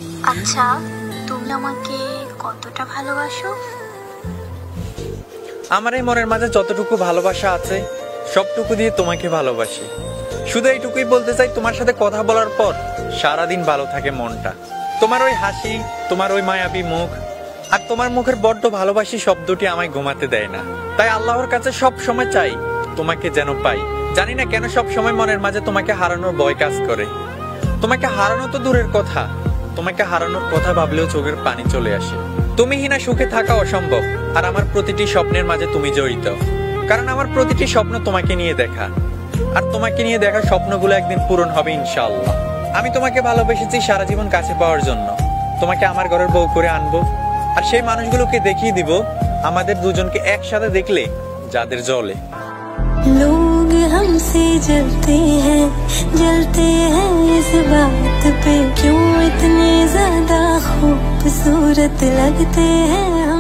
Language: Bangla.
আচ্ছা, তুমি আমাকে কতটা ভালোবাসো? আমার এই মনের মাঝে যতটুকু ভালোবাসা আছে সবটুকু দিয়ে তোমাকে ভালোবাসি। শুধু এইটুকুই বলতে চাই, তোমার সাথে কথা বলার পর সারাদিন ভালো থাকে মনটা। তোমার ওই হাসি, তোমার ওই মায়াবী মুখ আর তোমার মুখের বড্ড ভালোবাসি শব্দটি আমায় ঘুমাতে দেয় না। তাই আল্লাহর কাছে সব সময় চাই তোমাকে যেন পাই। জানি না কেন সব সময় মনের মাঝে তোমাকে হারানোর ভয় কাজ করে। তোমাকে হারানো তো দূরের কথা, তোমাকে হারানোর কথা ভাবলেও চোখের পানি চলে আসে। তুমি হিনা সুখে থাকা অসম্ভব, আর আমার প্রতিটি স্বপ্নের মাঝে তুমি জড়িত। কারণ আমার প্রতিটি স্বপ্ন তোমাকে নিয়ে দেখা, আর তোমাকে নিয়ে দেখা স্বপ্নগুলো একদিন পূরণ হবে ইনশাআল্লাহ। আমি তোমাকে ভালোবেসেছি সারা জীবন কাছে পাওয়ার জন্য। তোমাকে আমার ঘরের বউ করে আনবো, আর সেই মানুষগুলোকে দেখিয়ে দিব আমাদের দুজনকে একসাথে দেখলে যাদের জ্বলে। लोग हमसे जलते हैं इस बात पे, क्यों इतने ज्यादा खूबसूरत लगते हैं हम।